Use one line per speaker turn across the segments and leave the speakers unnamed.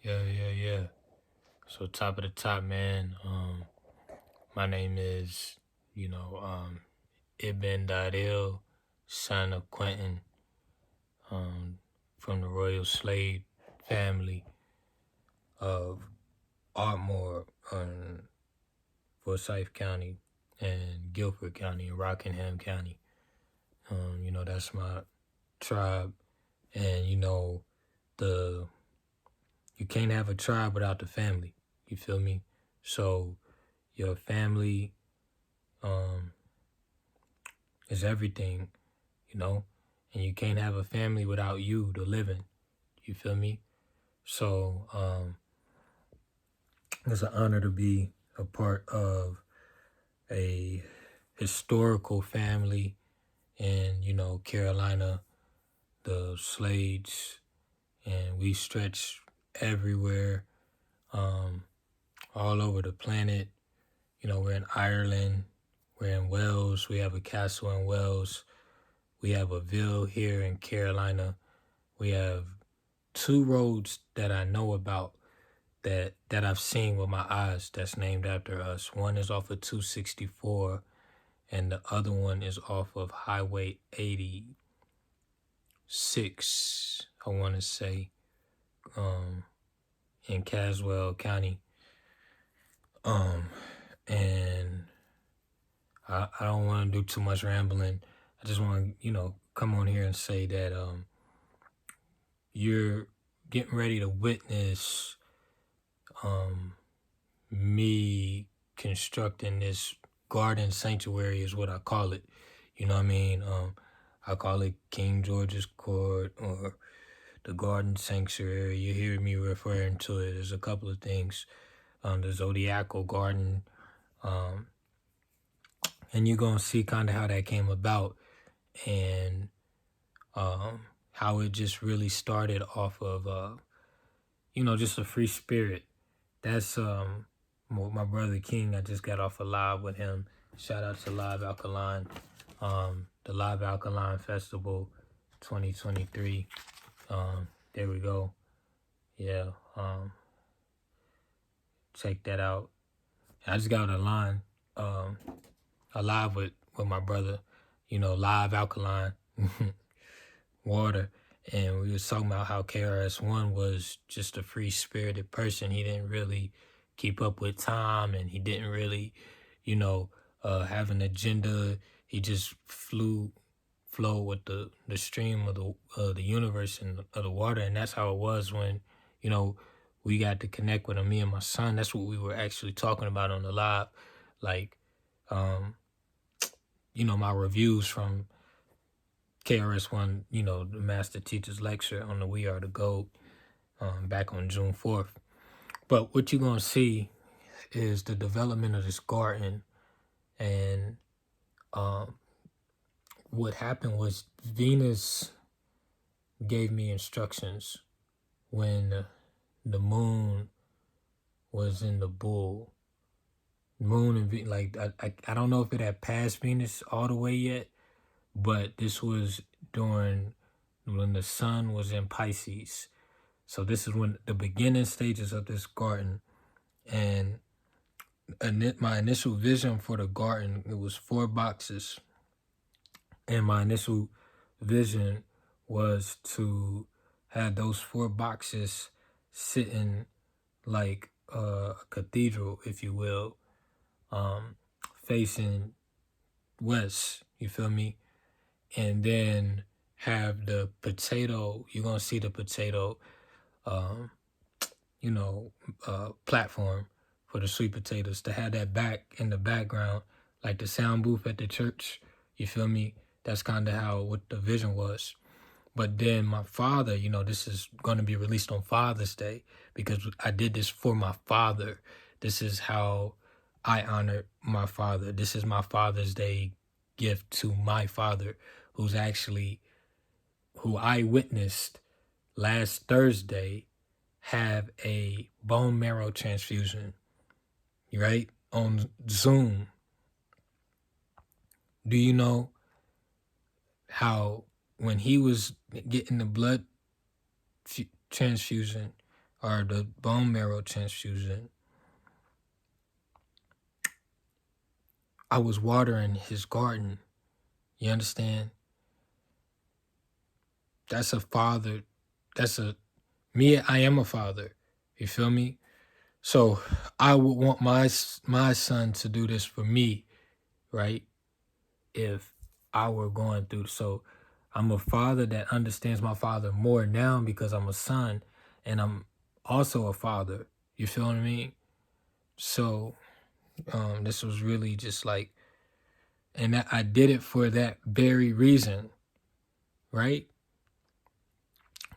Yeah. So top of the top, man. My name is, Ibn Dadil, son of Quentin, um, from the royal slave family of Ardmore, Forsyth County and Guilford County and Rockingham County. That's my tribe, and the you can't have a tribe without the family. You feel me? So your family um is everything, you know, and you can't have a family without you, the living. You feel me? So it's an honor to be a part of a historical family in, Carolina, the Slades, and we stretch everywhere, um, all over the planet. We're in Ireland, we're in Wales, we have a castle in Wales, we have a ville here in Carolina, we have two roads that I know about that I've seen with my eyes that's named after us. One is off of 264 and the other one is off of Highway 86, I want to say, in Caswell County. And I don't want to do too much rambling. I just want to, come on here and say that you're getting ready to witness me constructing this garden sanctuary is what I call it. You know what I mean? I call it King George's Court or the Garden Sanctuary. You hear me referring to it. There's a couple of things. The Zodiacal Garden. And you're going to see kind of how that came about and how it just really started off of, just a free spirit. That's my brother King. I just got off a live with him. Shout out to Live Alkaline, the Live Alkaline Festival 2023. There we go. Yeah, check that out. I just got a line, a live with my brother, Live Alkaline Water. And we was talking about how KRS-One was just a free-spirited person. He didn't really keep up with time, and he didn't really, have an agenda. He just flow with the stream of the universe and of the water. And that's how it was when, we got to connect with him, me and my son. That's what we were actually talking about on the live. Like, my reviews from KRS-One, the Master Teacher's Lecture on the We Are the Gold, back on June 4th. But what you're going to see is the development of this garden. And what happened was Venus gave me instructions when the moon was in the bull. Moon and Venus, like, I don't know if it had passed Venus all the way yet, but this was during when the sun was in Pisces. So this is when the beginning stages of this garden. And my initial vision for the garden, it was 4 boxes. And my initial vision was to have those 4 boxes sitting like a cathedral, if you will, facing west, you feel me? And then have the potato, you're going to see the potato, platform for the sweet potatoes, to have that back in the background, like the sound booth at the church, you feel me? That's kind of what the vision was. But then my father, this is going to be released on Father's Day because I did this for my father. This is how I honor my father. This is my Father's Day gift to my father, who I witnessed last Thursday have a bone marrow transfusion, right? On Zoom. Do you know how when he was getting the blood transfusion or the bone marrow transfusion, I was watering his garden. You understand? That's a father. I am a father. You feel me? So I would want my son to do this for me, right? If I were going through. So I'm a father that understands my father more now because I'm a son and I'm also a father. You feel what I mean? So this was really just like, and I did it for that very reason, right?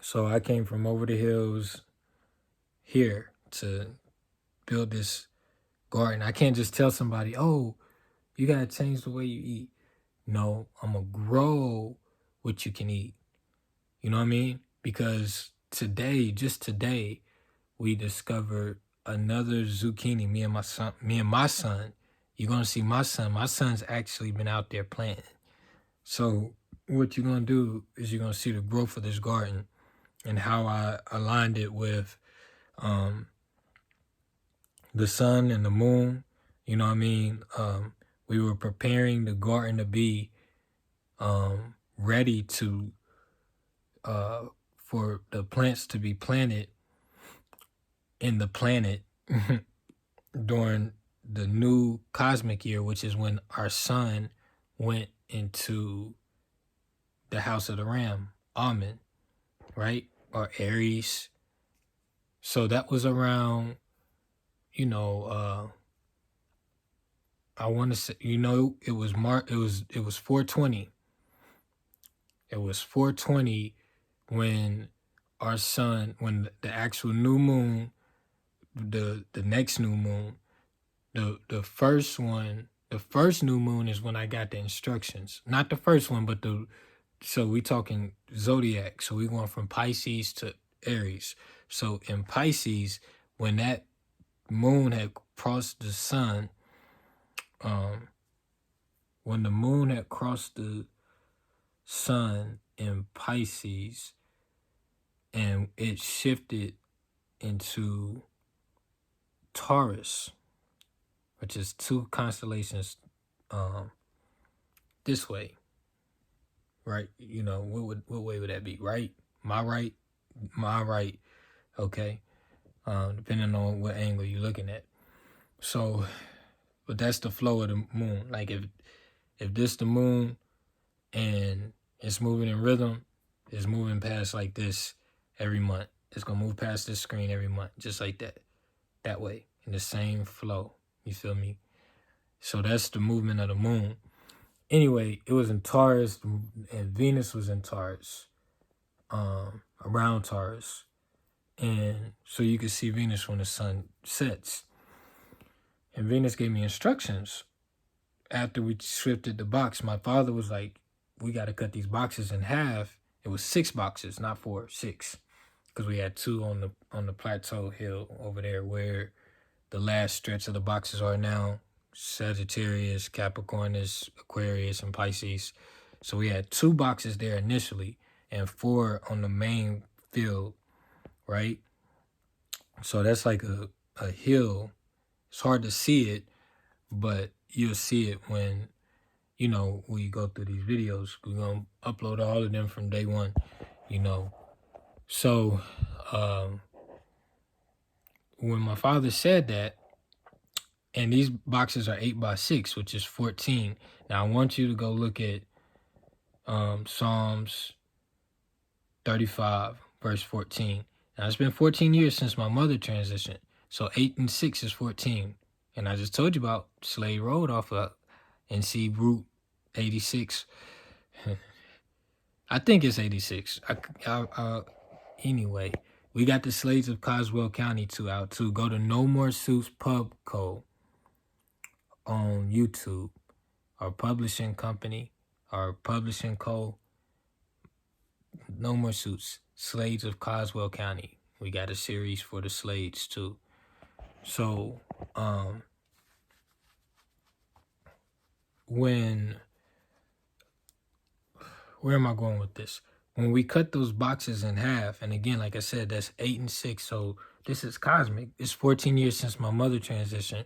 So I came from over the hills here to build this garden. I can't just tell somebody, oh, you got to change the way you eat. No, I'm going to grow what you can eat. You know what I mean? Because today, just today, we discovered another zucchini, me and my son. You're going to see my son. My son's actually been out there planting. So what you're going to do is you're going to see the growth of this garden and how I aligned it with the sun and the moon. You know what I mean? We were preparing the garden to be ready to for the plants to be planted in the planet during the new cosmic year, which is when our sun went into the house of the ram, Amen, right? Or Aries. So that was around, I want to say, it was it was 420. It was 420 when when the actual new moon, the next new moon, the first new moon is when I got the instructions. Not the first one, but so we talking zodiac. So we going from Pisces to Aries. So in Pisces, when that moon had crossed the sun, when the moon had crossed the sun in Pisces and it shifted into Taurus, which is 2 constellations this way, right? What way would that be? Right? My right, okay. Depending on what angle you're looking at. So, but that's the flow of the moon. Like if this the moon and it's moving in rhythm, it's moving past like this every month. It's gonna move past this screen every month, just like that way, in the same flow. You feel me? So that's the movement of the moon. Anyway, it was in Taurus, and Venus was in Taurus, around Taurus. And so you can see Venus when the sun sets. And Venus gave me instructions. After we shifted the box, my father was like, we got to cut these boxes in half. It was 6 boxes, not 4, 6. Because we had 2 on the plateau hill over there where the last stretch of the boxes are now. Sagittarius, Capricornus, Aquarius, and Pisces. So we had 2 boxes there initially and 4 on the main field, right? So that's like a hill. It's hard to see it, but you'll see it when, we go through these videos. We're going to upload all of them from day one, So when my father said that, and these boxes are 8x6, which is 14. Now I want you to go look at Psalms 35, verse 14. Now it's been 14 years since my mother transitioned. So 8 and 6 is 14. And I just told you about Slade Road off of NC Route 86. I think it's 86. Anyway, we got the Slades of Coswell County out too. Go to No More Suits Pub Co. on YouTube. Our publishing company, our publishing co. No More Suits, Slades of Coswell County. We got a series for the Slades too. So, where am I going with this? when we cut those boxes in half, and again, like I said, that's 8 and 6. So this is cosmic. It's 14 years since my mother transitioned.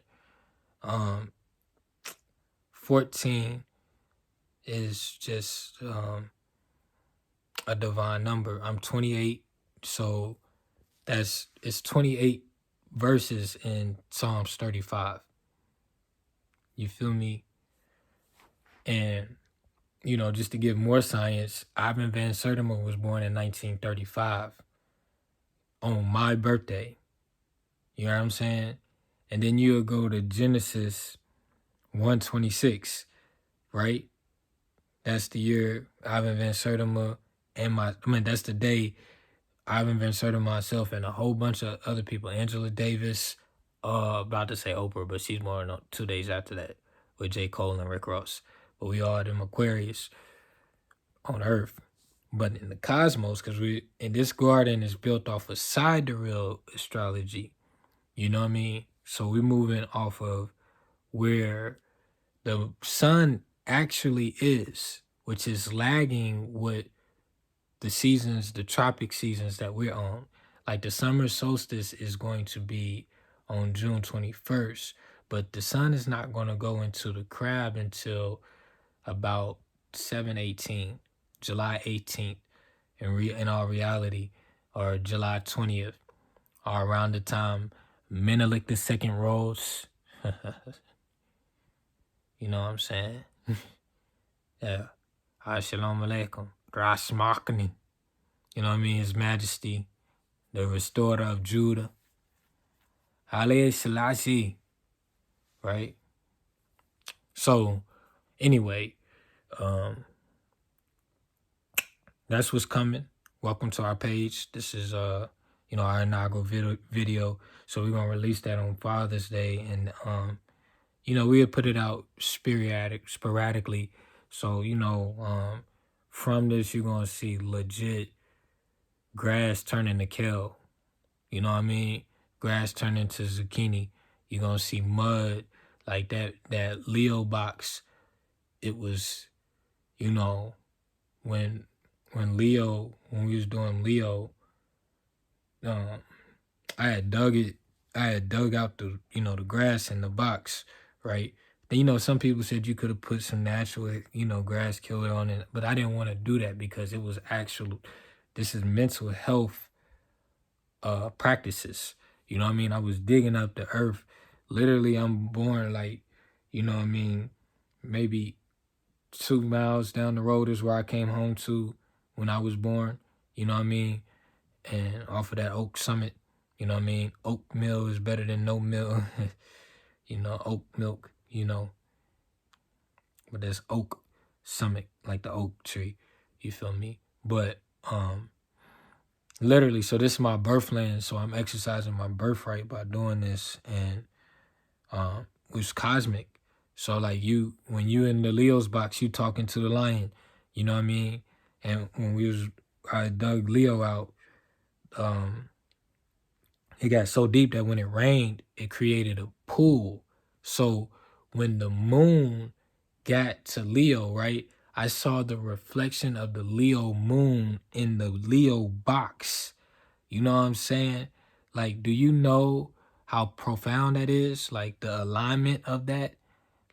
14 is just a divine number. I'm 28, so it's 28 verses in Psalms 35. You feel me? And just to give more science, Ivan Van Sertima was born in 1935 on my birthday. You know what I'm saying? And then you'll go to Genesis 1:26, right? That's the year Ivan Van Sertima that's the day Ivan Van Sertima, myself, and a whole bunch of other people, Angela Davis, about to say Oprah, but she's more than 2 days after that with J. Cole and Rick Ross. But we all them Aquarius on Earth. But in the cosmos, because this garden is built off of sidereal astrology. You know what I mean? So we're moving off of where the sun actually is, which is lagging what the seasons, the tropic seasons that we're on. Like the summer solstice is going to be on June 21st, but the sun is not going to go into the crab until about 7/18, July 18th, in all reality, or July 20th, or around the time Menelik II rose. You know what I'm saying? Yeah. Shalom alaikum. Ras Makani. You know what I mean? His Majesty, the restorer of Judah. Haile Selassie. Right? So, anyway, that's what's coming. Welcome to our page. This is our inaugural video. So we're gonna release that on Father's Day, and we'll put it out sporadically. So from this you're gonna see legit grass turning to kale. You know what I mean? Grass turning to zucchini. You're gonna see mud like that Leo box. It was, when we was doing Leo, I had dug out the the grass in the box, right? Then some people said you could have put some natural grass killer on it, but I didn't want to do that because it was this is mental health practices. You know what I mean? I was digging up the earth. Literally, I'm born maybe 2 miles down the road is where I came home to when I was born. You know what I mean? And off of that Oak Summit, you know what I mean? Oat meal is better than no meal. Oat milk, But that's Oak Summit, like the oak tree. You feel me? But literally, so this is my birthland, so I'm exercising my birthright by doing this, and it's cosmic. So like when you in the Leo's box, you talking to the lion, you know what I mean? And when I dug Leo out, it got so deep that when it rained, it created a pool. So when the moon got to Leo, right, I saw the reflection of the Leo moon in the Leo box. You know what I'm saying? Like, do you know how profound that is? Like the alignment of that?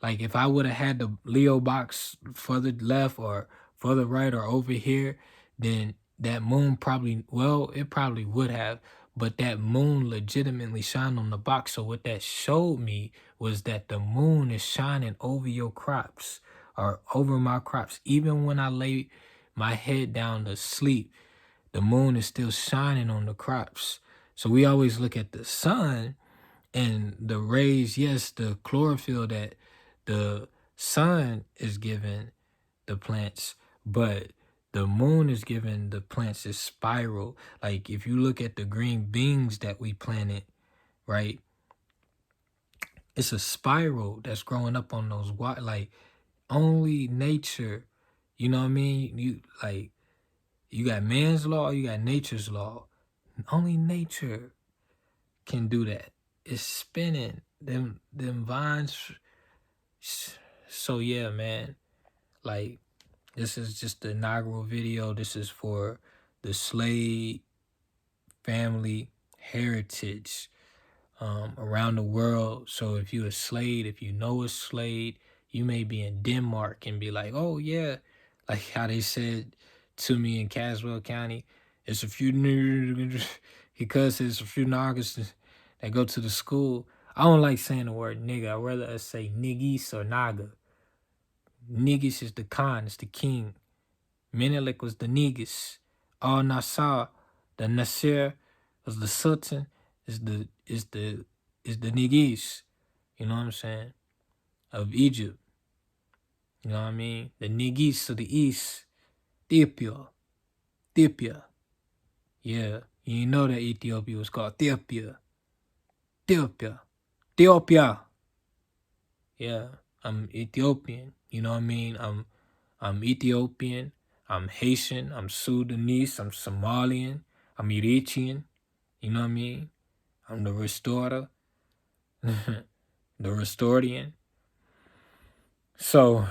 Like if I would have had the Leo box further left or further right or over here, then that moon it probably would have, but that moon legitimately shined on the box. So what that showed me was that the moon is shining over your crops or over my crops. Even when I lay my head down to sleep, the moon is still shining on the crops. So we always look at the sun and the rays, yes, the chlorophyll that the sun is giving the plants, but the moon is giving the plants a spiral. Like if you look at the green beans that we planted, right? It's a spiral that's growing up on those like only nature, you know what I mean? You got man's law, you got nature's law. Only nature can do that. It's spinning. Them vines. So yeah, man. Like This is just the inaugural video. This is for the Slade family heritage around the world. So if you a Slade, if you know a Slade, you may be in Denmark and be like, oh yeah, like how they said to me in Caswell County, it's a few because it's a few niggas that go to the school. I don't like saying the word nigga. I'd rather us say niggis or naga. Niggas is the Khan, it's the king. Menelik was the niggas. Al Nasser, the Nasir was the sultan, is the niggas. You know what I'm saying? Of Egypt. You know what I mean? The niggas of the east. Ethiopia. Yeah. You know that Ethiopia was called Ethiopia. Yeah. I'm Ethiopian. You know what I mean? I'm Ethiopian. I'm Haitian. I'm Sudanese. I'm Somalian. I'm Eritrean. You know what I mean? I'm the restorer. The restorian. So,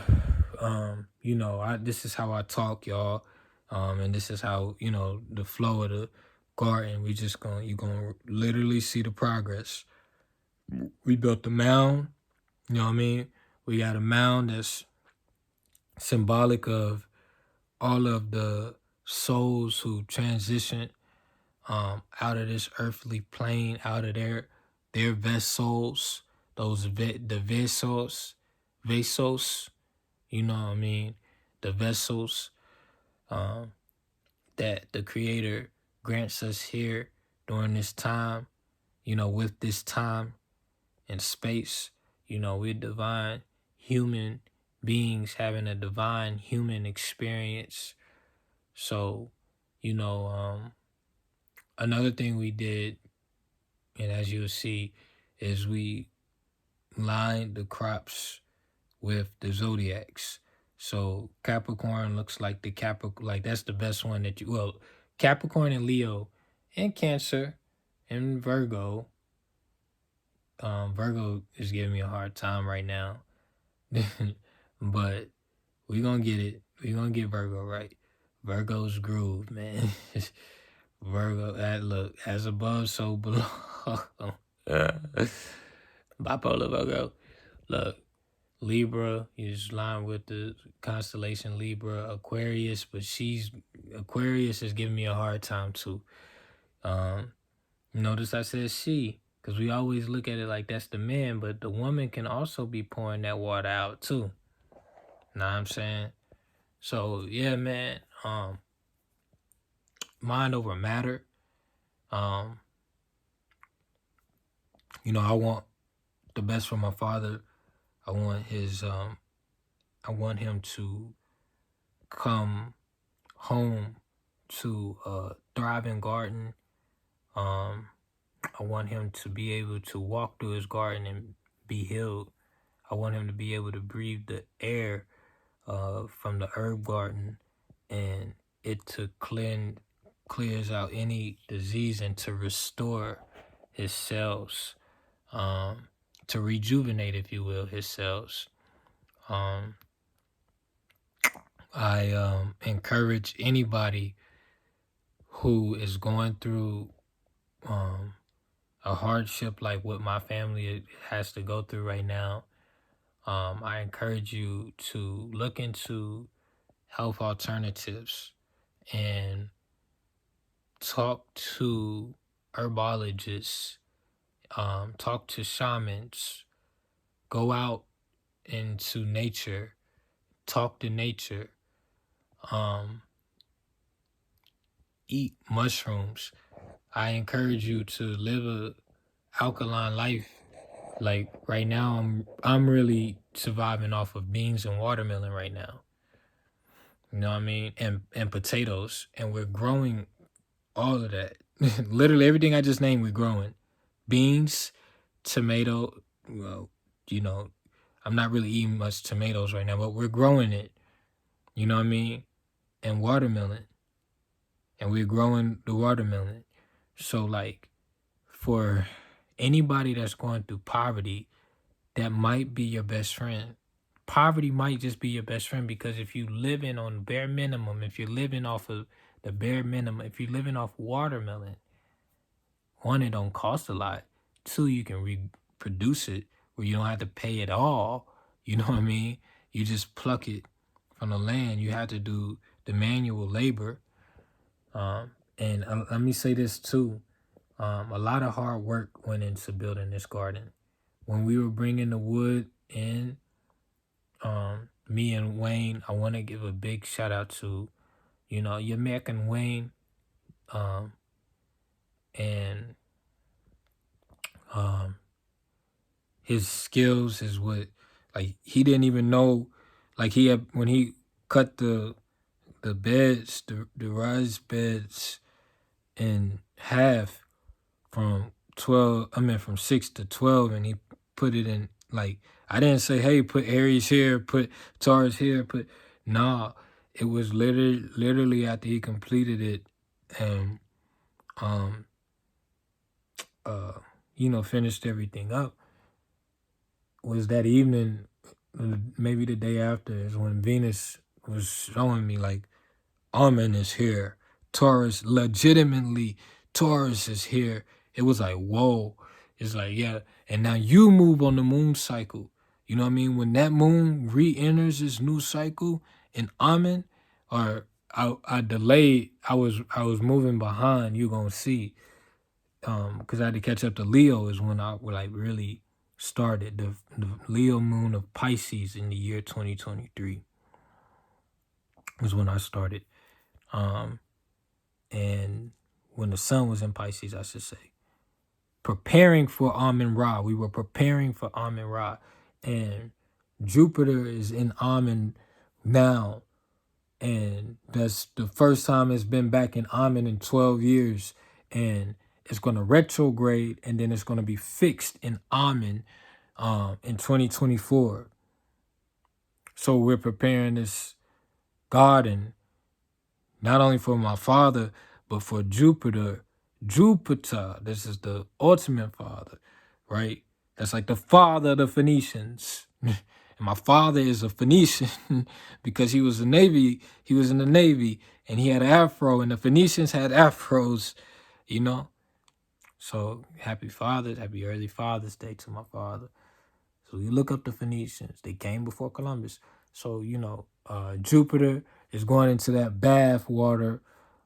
you know, this is how I talk, y'all. And this is how, you know, the flow of the garden. You're gonna literally see the progress. We built the mound, you know what I mean? We got a mound that's symbolic of all of the souls who transitioned out of this earthly plane, out of their vessels, the vessels, you know what I mean? The vessels that the Creator grants us here during this time, you know, with this time and space. You know, we're divine human beings having a divine human experience. So, you know, another thing we did, and as you'll see, is we lined the crops with the zodiacs. So Capricorn looks like that's the best one that Capricorn and Leo and Cancer and Virgo. Virgo is giving me a hard time right now. But we're gonna get it. We're gonna get Virgo right. Virgo's groove, man. Virgo, look, as above, so below. Bipolar Virgo. Look, Libra is lined with the constellation Libra. Aquarius, but Aquarius is giving me a hard time too. Notice I said she, because we always look at it like that's the man, but the woman can also be pouring that water out too. Know what I'm saying? So yeah, man. Mind over matter. You know, I want the best for my father. I want him to come home to a thriving garden. I want him to be able to walk through his garden and be healed. I want him to be able to breathe the air from the herb garden, and it to clears out any disease and to restore his cells, to rejuvenate, if you will, his cells. I encourage anybody who is going through a hardship like what my family has to go through right now. I encourage you to look into health alternatives and talk to herbologists, talk to shamans, go out into nature, talk to nature, eat mushrooms. I encourage you to live a alkaline life. Like right now, I'm really surviving off of beans and watermelon right now. You know what I mean? And potatoes. And we're growing all of that. Literally everything I just named, we're growing. Beans, tomato. Well, you know, I'm not really eating much tomatoes right now, but we're growing it. You know what I mean? And watermelon. And we're growing the watermelon. So like for anybody that's going through poverty, that might be your best friend. poverty might just be your best friend, because if you living on bare minimum, if you're living off of the bare minimum, if you're living off watermelon, one, it don't cost a lot. Two, you can reproduce it where you don't have to pay it all. You know what I mean? You just pluck it from the land. You have to do the manual labor. And let me say this too. A lot of hard work went into building this garden. When we were bringing the wood in, me and Wayne, I want to give a big shout out to, Yamek and Wayne, and his skills is what, like, he didn't even know, like, he had, when he cut the beds, the rise beds in half from 6 to 12, and he put it in, like, I didn't say, hey, put Aries here, put Taurus here, nah, it was literally after he completed it, and finished everything up, was that evening, maybe the day after, is when Venus was showing me, like, Amen is here. Taurus, legitimately, Taurus is here. It was like, whoa. It's like, yeah. And now you move on the moon cycle. You know what I mean? When that moon re-enters this new cycle in Amen, or I delayed, I was moving behind, you're going to see. Because I had to catch up to Leo is when I really started. The Leo moon of Pisces in the year 2023 was when I started. And when the sun was in Pisces, I should say, preparing for Amen Ra. We were preparing for Amen Ra, and Jupiter is in Amen now, and that's the first time it's been back in Amen in 12 years, and it's going to retrograde, and then it's going to be fixed in Amen in 2024. So we're preparing this garden not only for my father, but for Jupiter. Jupiter, this is the ultimate father, right? That's like the father of the Phoenicians. And my father is a Phoenician because he was in the Navy, and he had an afro, and the Phoenicians had afros, So happy early Father's Day to my father. So you look up the Phoenicians. They came before Columbus. So, Jupiter is going into that bath water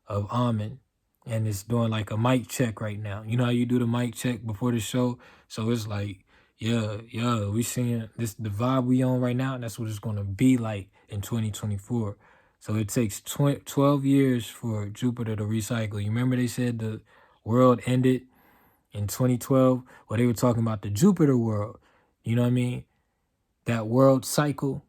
of Amen, and it's doing like a mic check right now. You know how you do the mic check before the show? So it's like, yeah, we seeing this, the vibe we on right now, and that's what it's going to be like in 2024. So it takes 12 years for Jupiter to recycle. You remember they said the world ended in 2012? Well, they were talking about the Jupiter world. You know what I mean? That world cycle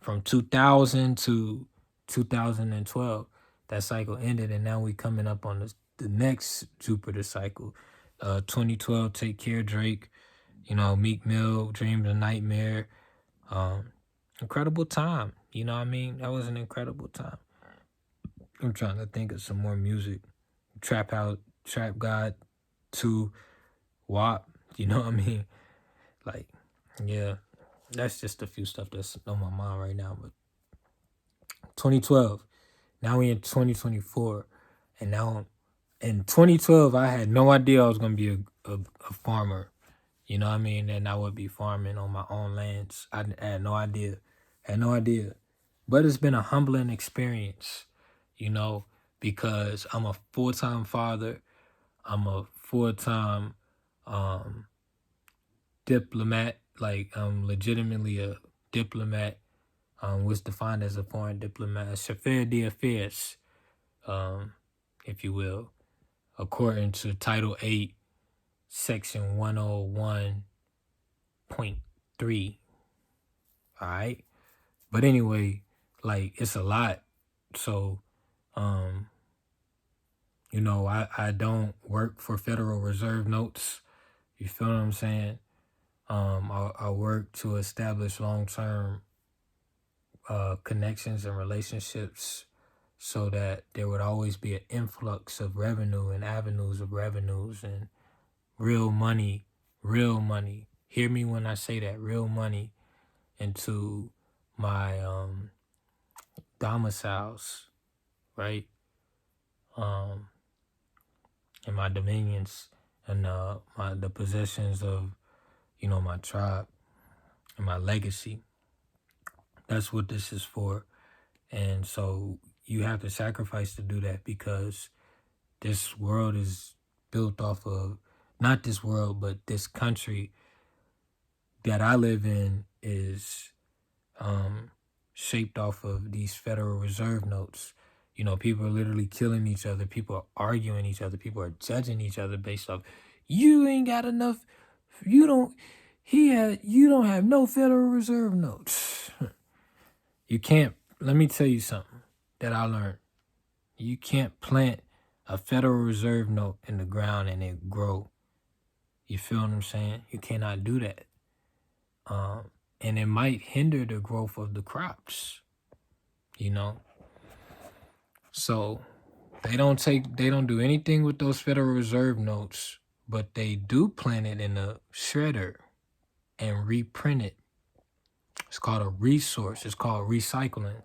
from 2000 to 2012, that cycle ended, and now we coming up on the next Jupiter cycle. 2012, Take Care, Drake, Meek Mill, Dreams a Nightmare. Incredible time. You know what I mean? That was an incredible time. I'm trying to think of some more music. Trap God 2, WAP. You know what I mean? Like, yeah, that's just a few stuff that's on my mind right now. But 2012, now we in 2024, and now in 2012, I had no idea I was gonna be a farmer. You know what I mean? And I would be farming on my own lands. I had no idea. But it's been a humbling experience, because I'm a full-time father. I'm a full-time diplomat. Like, I'm legitimately a diplomat, was defined as a foreign diplomat, a chauffeur d'affaires, if you will, according to Title 8, Section 101.3. All right? But anyway, like, it's a lot. So, I don't work for Federal Reserve notes. You feel what I'm saying? I work to establish long-term connections and relationships so that there would always be an influx of revenue and avenues of revenues and real money. Hear me when I say that, real money into my domiciles, right? And my dominions and the possessions of, my tribe and my legacy. That's what this is for. And so you have to sacrifice to do that, because this world is built off of, not this world, but this country that I live in is shaped off of these Federal Reserve notes. People are literally killing each other. People are arguing each other. People are judging each other based off, you ain't got enough. You don't have no Federal Reserve notes. You can't, let me tell you something that I learned. You can't plant a Federal Reserve note in the ground and it grow. You feel what I'm saying? You cannot do that. And it might hinder the growth of the crops, So they don't do anything with those Federal Reserve notes, but they do plant it in a shredder and reprint it. It's called a resource. It's called recycling.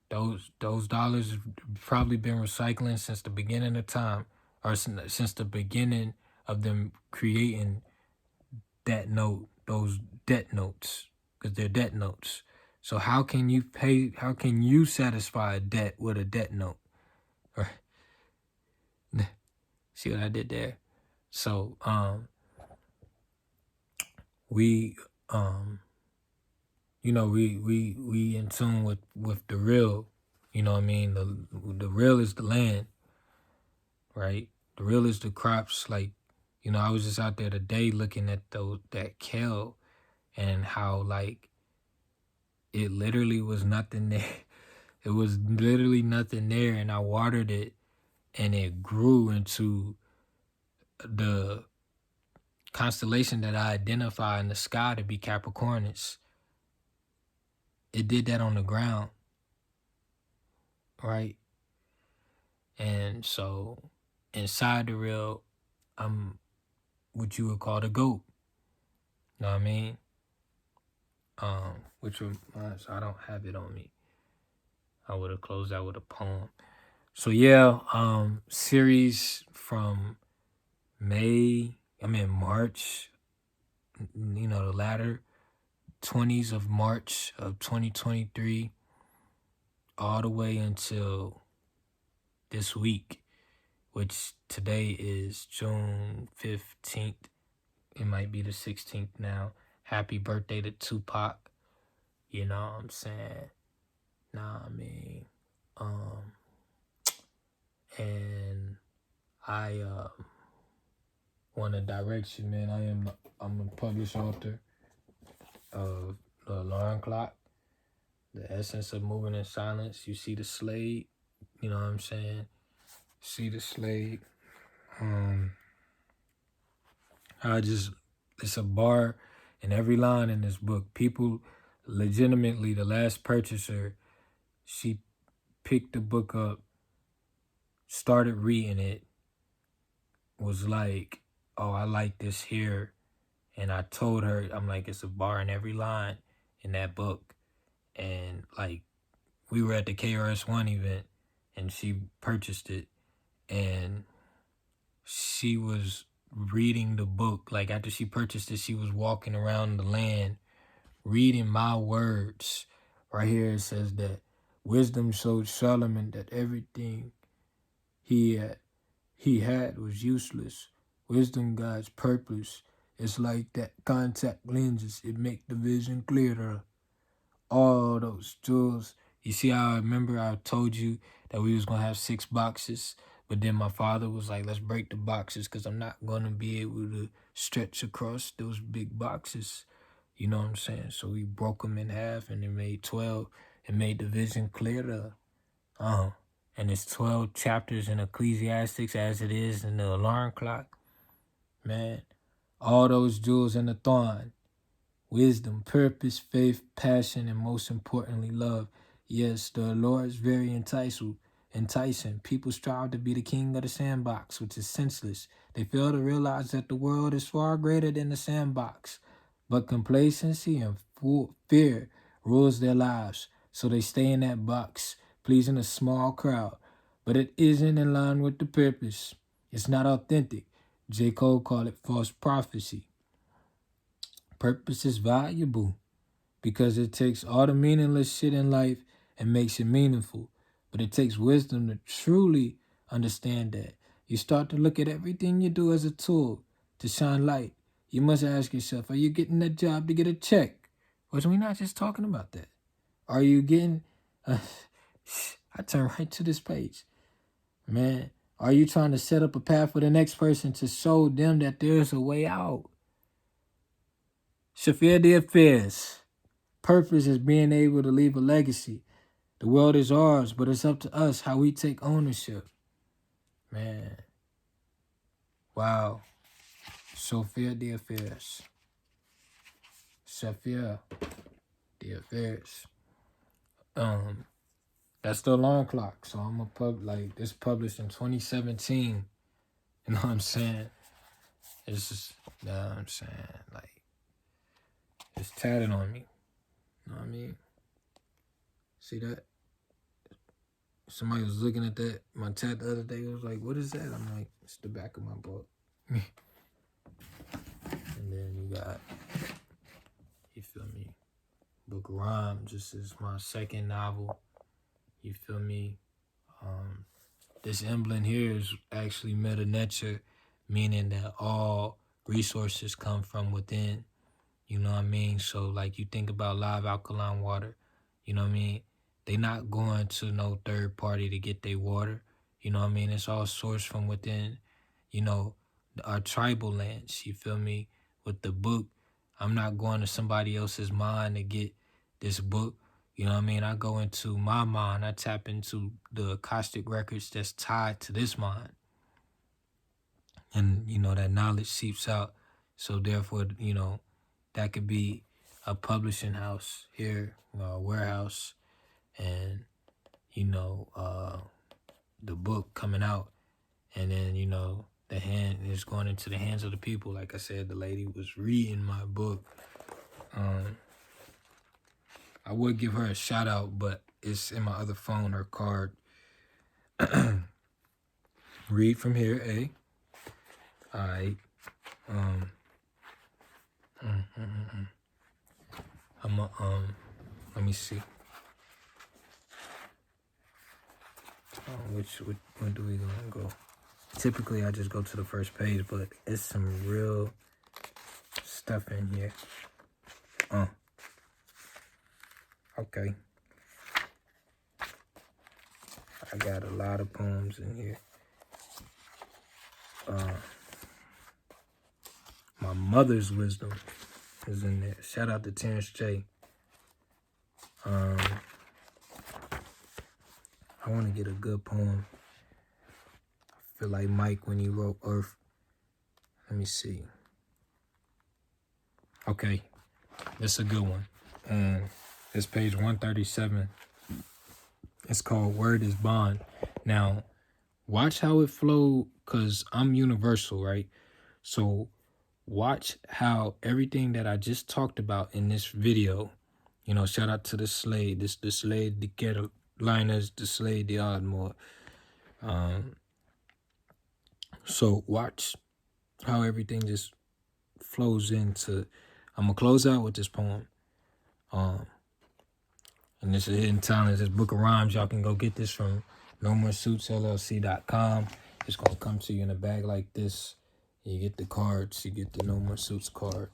Those dollars have probably been recycling since the beginning of time, or since the beginning of them creating that note, those debt notes, because they're debt notes. So how can you satisfy a debt with a debt note? Or see what I did there? So we we in tune with the real, what I mean? The real is the land, right? The real is the crops. Like, I was just out there today looking at that kale, and how like it literally was nothing there. It was literally nothing there, and I watered it, and it grew into the constellation that I identify in the sky to be Capricornus. It did that on the ground, right? And so inside the real, I'm what you would call the GOAT. Know what I mean? Which reminds, I don't have it on me. I would have closed out with a poem. So yeah, series from March, the latter 20s of March of 2023, all the way until this week, which today is June 15th. It might be the 16th now. Happy birthday to Tupac. You know what I'm saying? And I want to direct you, man. I'm a published author of The Alarm Clock, The Essence of Moving in Silence. You see the Slade, you know what I'm saying? See the Slade. It's a bar in every line in this book. People, legitimately, the last purchaser, she picked the book up, started reading it, was like, oh, I like this here. And I told her, I'm like, it's a bar in every line in that book. And like, we were at the KRS-One event, and she purchased it, and she was reading the book. Like, after she purchased it, she was walking around the land reading my words. Right here it says that wisdom showed Solomon that everything he had was useless. Wisdom guides purpose. It's like that contact lenses. It make the vision clearer. All those jewels. You see how I remember I told you that we was going to have 6 boxes, but then my father was like, let's break the boxes because I'm not going to be able to stretch across those big boxes. You know what I'm saying? So we broke them in half, and it made 12. It made the vision clearer. And it's 12 chapters in Ecclesiastics as it is in the Alarm Clock. Man, all those jewels in the thorn. Wisdom, purpose, faith, passion, and most importantly, love. Yes, the allure is very enticing. People strive to be the king of the sandbox, which is senseless. They fail to realize that the world is far greater than the sandbox. But complacency and fear rules their lives, so they stay in that box, pleasing a small crowd. But it isn't in line with the purpose. It's not authentic. J. Cole called it false prophecy. Purpose is valuable because it takes all the meaningless shit in life and makes it meaningful. But it takes wisdom to truly understand that. You start to look at everything you do as a tool to shine light. You must ask yourself, are you getting that job to get a check? Or are we not just talking about that? Are you getting... I turn right to this page. Man, are you trying to set up a path for the next person to show them that there's a way out? Shafir Diaz. Purpose is being able to leave a legacy. The world is ours, but it's up to us how we take ownership. Man. Wow. Shafir Diaz. Shafir Diaz. That's the alarm clock. So I'm this published in 2017. You know what I'm saying? It's just, you know what I'm saying? Like, it's tatted on me. You know what I mean? See that? Somebody was looking at that, my tat the other day. It was like, what is that? I'm like, it's the back of my book. And then you got, you feel me? Book of Rhymes. This is my second novel. You feel me? This emblem here is actually meta nature, meaning that all resources come from within. You know what I mean? So like you think about live alkaline water, you know what I mean? They not going to no third party to get their water. You know what I mean? It's all sourced from within, you know, our tribal lands. You feel me? With the book, I'm not going to somebody else's mind to get this book. You know what I mean? I go into my mind. I tap into the Akashic records that's tied to this mind. And, you know, that knowledge seeps out. So therefore, you know, that could be a publishing house here, a warehouse, and, you know, the book coming out. And then, you know, the hand is going into the hands of the people. Like I said, the lady was reading my book. I would give her a shout out, but it's in my other phone, her card. Read from here, A. All right. Let me see. When do we gonna go? Typically, I just go to the first page, but it's some real stuff in here. Okay. I got a lot of poems in here. My mother's wisdom is in there. Shout out to Terrence J. I want to get a good poem. I feel like Mike when he wrote Earth. Let me see. Okay, this is a good one. It's page 137. It's called Word is Bond. Now, watch how it flowed, because I'm universal, right? So watch how everything that I just talked about in this video, you know, shout out to the Slade, the Slade, the Carolinas, the Slade, the Ardmore. So watch how everything just flows into, I'm going to close out with this poem. And this is Hidden Talents, this Book of Rhymes. Y'all can go get this from NoMoreSuitsLLC.com. It's going to come to you in a bag like this. You get the cards, you get the No More Suits card.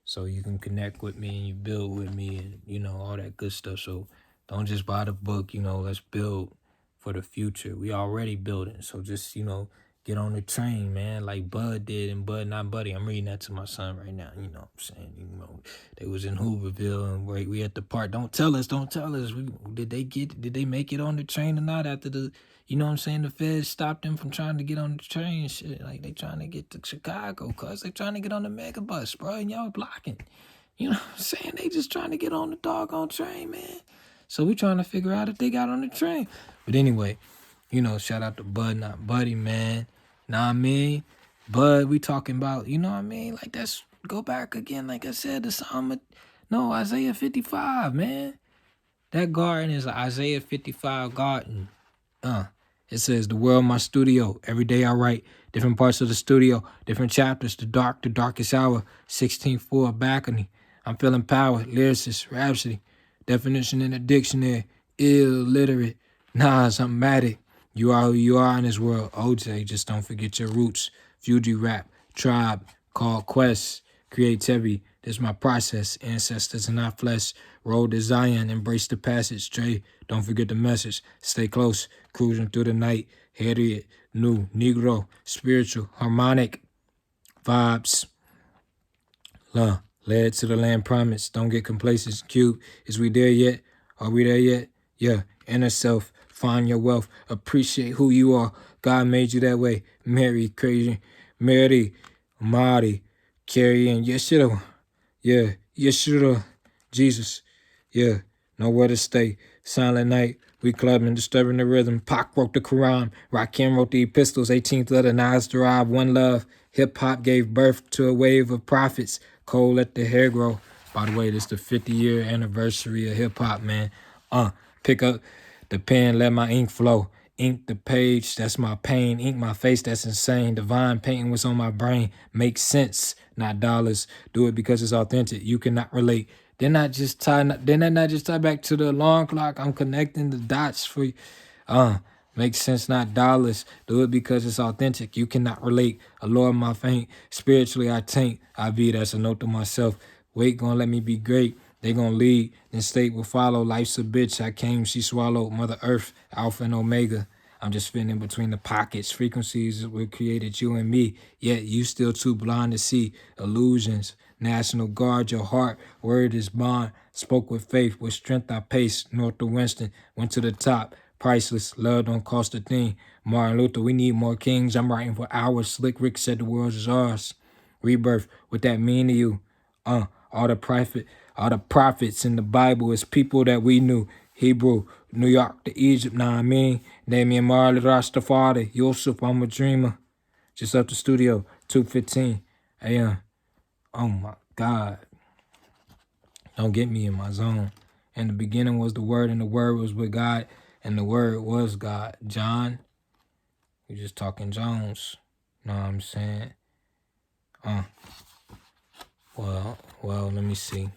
So you can connect with me and you build with me and, you know, all that good stuff. So don't just buy the book, you know, let's build for the future. We already building. So just, you know, get on the train, man, like Bud did and Bud Not Buddy. I'm reading that to my son right now, you know what I'm saying? You know, they was in Hooverville and we at the park. Don't tell us. Did they make it on the train or not after the, you know what I'm saying, the feds stopped them from trying to get on the train and shit. Like, they trying to get to Chicago, cuz they trying to get on the mega bus, bro, and y'all blocking. You know what I'm saying? They just trying to get on the doggone train, man. So we trying to figure out if they got on the train. But anyway, you know, shout out to Bud Not Buddy, man. Know what I mean? Bud, we talking about, you know what I mean? Like, that's, go back again, like I said, the No, Isaiah 55, man. That garden is an Isaiah 55 garden. It says, the world my studio. Every day I write different parts of the studio, different chapters, the darkest hour, 16th floor balcony. I'm feeling power, lyricist, rhapsody, definition in the dictionary, illiterate. Nah, something matic. You are who you are in this world. OJ, just don't forget your roots. Fuji rap, tribe, called quest, creativity. This my process. Ancestors and not flesh. Road to Zion, embrace the passage. Dre, don't forget the message. Stay close, cruising through the night. Harriet, new, Negro, spiritual, harmonic, vibes. Led to the land promised. Don't get complacent. Cube, is we there yet? Are we there yet? Yeah, inner self. Find your wealth. Appreciate who you are. God made you that way. Mary, crazy. Mary, Marty, carrying Yeshua. Yeah, Yeshua. Jesus. Yeah, nowhere to stay. Silent night. We clubbing, disturbing the rhythm. Pac wrote the Quran. Rakim wrote the epistles. 18th letter, Nas derived one love. Hip-hop gave birth to a wave of prophets. Cole let the hair grow. By the way, this is the 50-year anniversary of hip-hop, man. Pick up the pen, let my ink flow. Ink the page, that's my pain. Ink my face, that's insane. Divine painting what's on my brain. Makes sense, not dollars. Do it because it's authentic. You cannot relate. Then I just tie back to the alarm clock. I'm connecting the dots for you. Makes sense, not dollars. Do it because it's authentic. You cannot relate. Allure my faint. Spiritually, I taint. I be, that's a note to myself. Wait, gonna let me be great. They gonna lead, then state will follow. Life's a bitch. I came, she swallowed. Mother Earth, Alpha and Omega. I'm just fitting in between the pockets. Frequencies that were created, you and me. Yet you still too blind to see. Illusions. National Guard, your heart. Word is bond. Spoke with faith. With strength I paced. North to Winston. Went to the top. Priceless. Love don't cost a thing. Martin Luther, we need more kings. I'm writing for hours. Slick Rick said the world is ours. Rebirth. What that mean to you? All the prophets in the Bible is people that we knew. Hebrew, New York to Egypt, nah I mean. Damian Marley, Rastafari, Yusuf, I'm a dreamer. Just up the studio, 2:15 a.m. Oh my God. Don't get me in my zone. In the beginning was the Word, and the Word was with God, and the Word was God. John, we just talking Jones. Know what I'm saying? Well, let me see.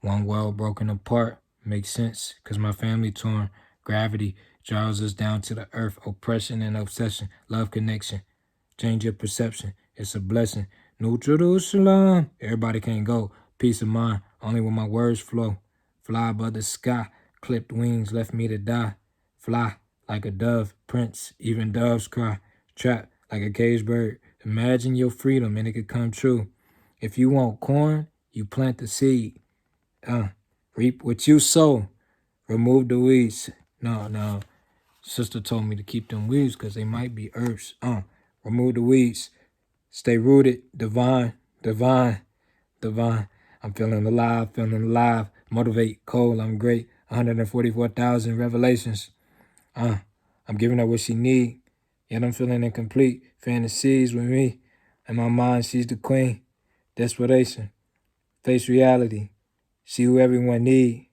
One world broken apart makes sense, cause my family torn. Gravity draws us down to the earth. Oppression and obsession, love connection. Change your perception. It's a blessing. New Jerusalem. Everybody can't go. Peace of mind. Only when my words flow. Fly above the sky. Clipped wings left me to die. Fly like a dove. Prince. Even doves cry. Trapped like a caged bird. Imagine your freedom and it could come true. If you want corn, you plant the seed. Reap what you sow. Remove the weeds. No. Sister told me to keep them weeds because they might be herbs. Remove the weeds. Stay rooted. Divine. I'm feeling alive. Motivate. Cole, I'm great. 144,000 revelations. I'm giving her what she need. Yet I'm feeling incomplete. Fantasies with me. In my mind, she's the queen. Desperation. Face reality. She who everyone need.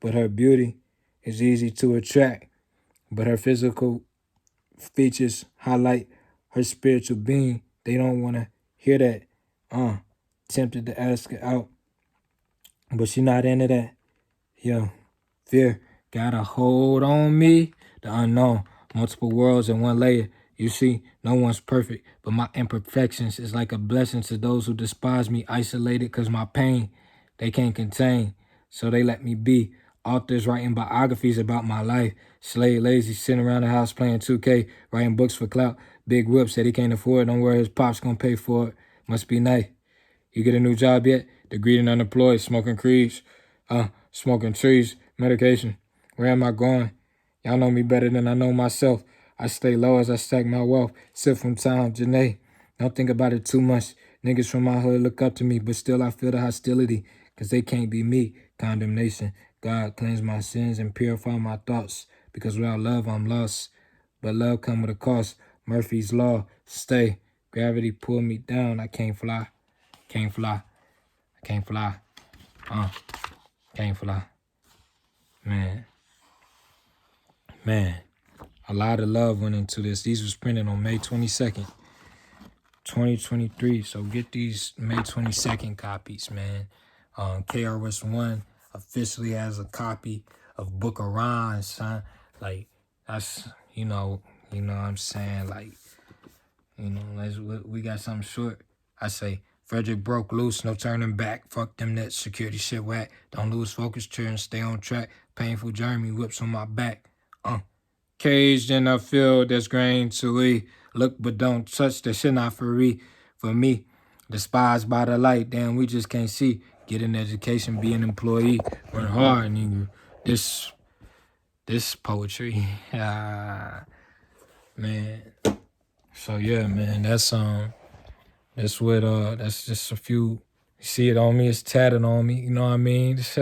But her beauty is easy to attract. But her physical features highlight her spiritual being. They don't want to hear that. Tempted to ask her out, but she not into that. Yo, fear got a hold on me. The unknown, multiple worlds in one layer. You see, no one's perfect, but my imperfections is like a blessing to those who despise me. Isolated because my pain they can't contain, so they let me be. Authors writing biographies about my life. Slave lazy, sitting around the house playing 2K, writing books for clout. Big Whoop said he can't afford it. Don't worry, his pop's gonna pay for it. Must be nice. You get a new job yet? Degreed and unemployed, smoking creeds, smoking trees, medication. Where am I going? Y'all know me better than I know myself. I stay low as I stack my wealth. Sip from time, Janae. Don't think about it too much. Niggas from my hood look up to me, but still I feel the hostility, cause they can't be me. Condemnation. God cleanse my sins and purify my thoughts, because without love I'm lost. But love come with a cost. Murphy's Law. Stay. Gravity pull me down. I can't fly. Can't fly. Can't fly. Can't fly. Man. A lot of love went into this. These was printed on May 22nd, 2023. So get these May 22nd copies, man. KRS-One officially has a copy of Book of Rhymes, son. Like, that's, you know what I'm saying? Like, we got something short. I say, Frederick broke loose, no turning back. Fuck them net security shit whack. Don't lose focus, turn, stay on track. Painful journey, whips on my back. Caged in a field that's grain to eat. Look but don't touch, that shit not for me. Despised by the light, damn, we just can't see. Get an education, be an employee. Run hard, nigga. This poetry. Man. So yeah, man, that's just a few. You see it on me, it's tatted on me, you know what I mean? It's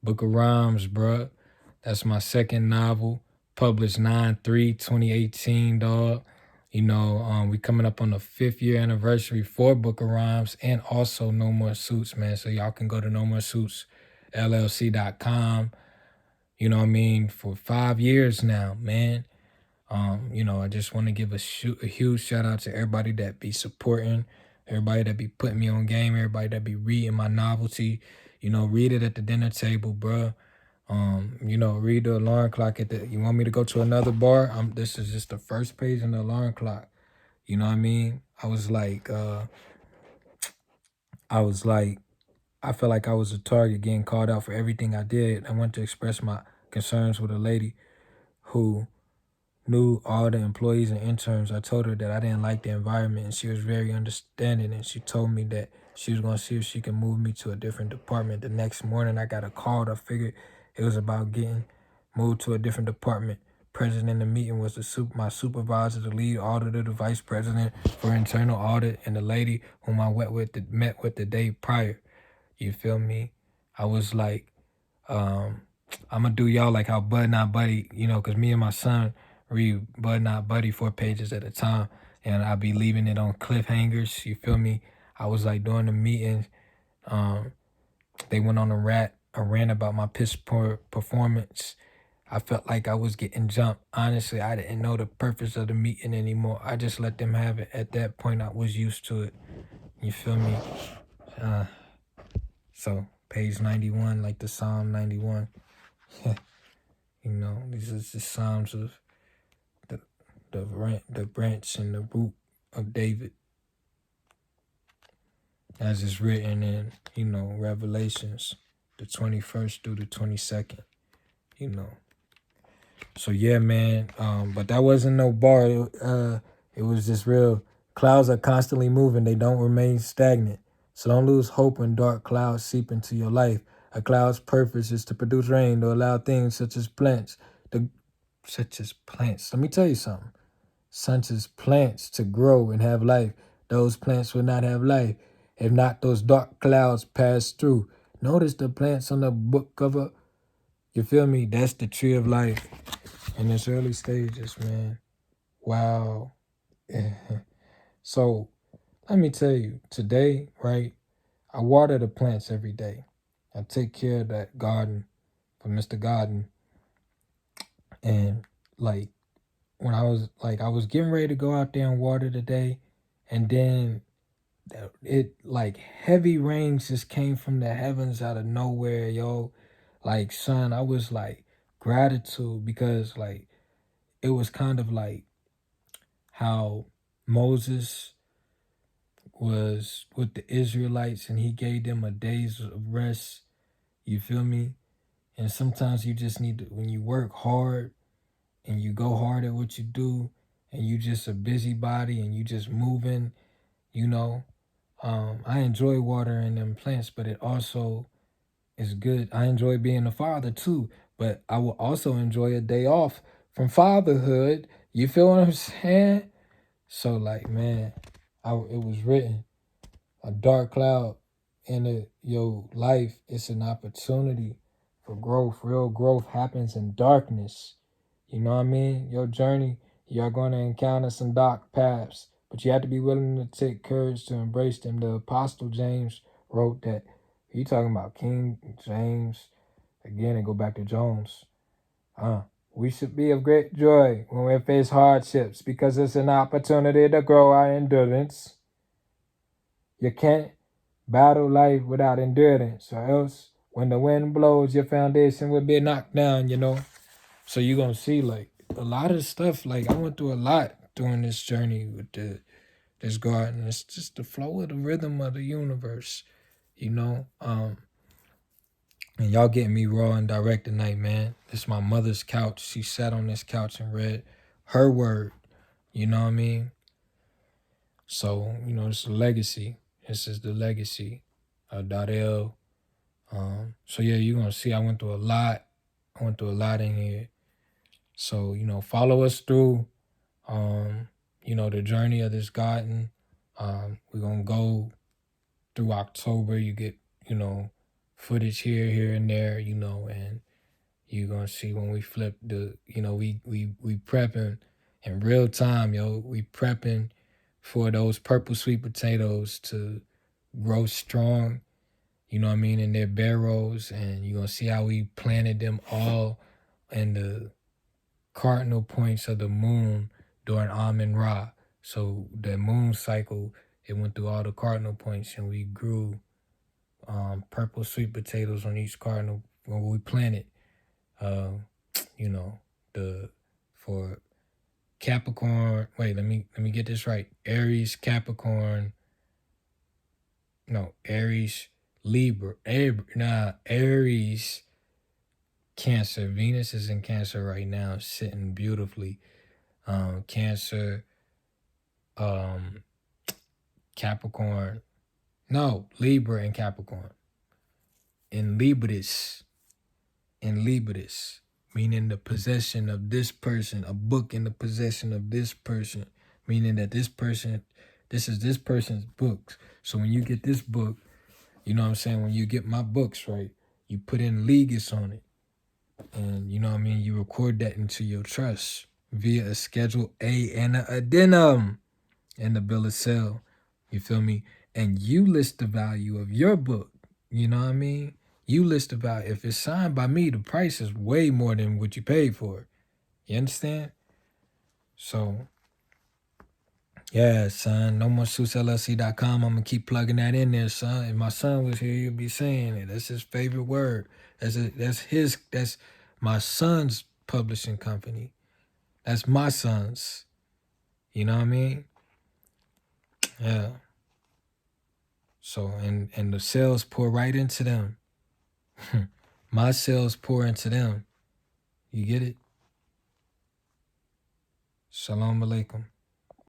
Book of Rhymes, bruh. That's my second novel, published 9/3/2018, dog. You know, we coming up on the 5th year anniversary for Book of Rhymes and also No More Suits, man. So y'all can go to nomoresuitsllc.com. You know what I mean? For 5 years now, man. You know, I just want to give a huge shout out to everybody that be supporting, everybody that be putting me on game, everybody that be reading my novelty. You know, read it at the dinner table, bruh. You know, read the alarm clock you want me to go to another bar? This is just the first page in the alarm clock. You know what I mean? I felt like I was a target getting called out for everything I did. I went to express my concerns with a lady who knew all the employees and interns. I told her that I didn't like the environment, and she was very understanding, and she told me that she was going to see if she can move me to a different department. The next morning, I got a call. I figured it was about getting moved to a different department. Present in the meeting was my supervisor, the lead auditor, the vice president for internal audit, and the lady whom I met with the day prior. You feel me? I was like, I'm going to do y'all like how Bud Not Buddy, you know, because me and my son read Bud Not Buddy 4 pages at a time, and I'll be leaving it on cliffhangers. You feel me? I was like during the meetings, they went on a rant about my piss poor performance. I felt like I was getting jumped. Honestly, I didn't know the purpose of the meeting anymore. I just let them have it. At that point, I was used to it. You feel me? So page 91, like the Psalm 91. You know, these are the Psalms of the branch and the root of David, as it's written in, you know, Revelations, the 21st through the 22nd, you know. So yeah, man, but that wasn't no bar. It was just real. Clouds are constantly moving. They don't remain stagnant. So don't lose hope when dark clouds seep into your life. A cloud's purpose is to produce rain, to allow things such as plants. Let me tell you something. Such as plants to grow and have life. Those plants will not have life if not those dark clouds pass through. Notice the plants on the book cover. You feel me? That's the tree of life in its early stages, man. Wow. So let me tell you, today, right, I water the plants every day. I take care of that garden for Mr. Garden. And like, when I was getting ready to go out there and water today, and then it like heavy rains just came from the heavens out of nowhere, yo. Like, son, I was like gratitude, because like it was kind of like how Moses was with the Israelites and he gave them a day's of rest. You feel me? And sometimes you just need to, when you work hard and you go hard at what you do, and you just a busybody and you just moving, you know. I enjoy watering them plants, but it also is good. I enjoy being a father too, but I will also enjoy a day off from fatherhood. You feel what I'm saying? So like, man, it was written, a dark cloud in your life. It's an opportunity for growth. Real growth happens in darkness. You know what I mean? Your journey, you're going to encounter some dark paths, but you have to be willing to take courage to embrace them. The Apostle James wrote that. He talking about King James again and go back to Jones. We should be of great joy when we face hardships because it's an opportunity to grow our endurance. You can't battle life without endurance, or else when the wind blows, your foundation will be knocked down, you know. So you're going to see, like, a lot of stuff. Like, I went through a lot during this journey with this garden. It's just the flow of the rhythm of the universe, you know. And y'all getting me raw and direct tonight, man. This is my mother's couch. She sat on this couch and read her word. You know what I mean? So, you know, it's a legacy. This is the legacy of Dardell. So, yeah, you're going to see I went through a lot. I went through a lot in here. So, you know, follow us through, you know, the journey of this garden. We're going to go through October. You get, you know, footage here and there, you know, and you're going to see when we flip the, you know, we prepping in real time, yo. We prepping for those purple sweet potatoes to grow strong, you know what I mean, in their barrows. And you're going to see how we planted them all in the cardinal points of the moon during Amun-Ra. So the moon cycle, it went through all the cardinal points, and we grew purple sweet potatoes on each cardinal when we planted. You know, for Capricorn. Wait, let me get this right. Aries, Capricorn. No, Aries, Libra. Aries, Cancer. Venus is in Cancer right now, sitting beautifully. Cancer, Capricorn. No, Libra and Capricorn. In Libris, meaning the possession of this person, a book in the possession of this person, meaning that this is this person's books. So when you get this book, you know what I'm saying, when you get my books, right, you put in legis on it. And you know what I mean, you record that into your trust via a Schedule A and an addendum in the bill of sale. You feel me? And you list the value of your book. You know what I mean? You list the value. If it's signed by me, the price is way more than what you paid for. You understand? So, yeah, son. NoMoreSuitsLLC.com. I'm going to keep plugging that in there, son. If my son was here, he'd be saying it. That's his favorite word. That's my son's publishing company. That's my son's. You know what I mean? Yeah. So, and the sales pour right into them. My sales pour into them. You get it? Shalom alaikum.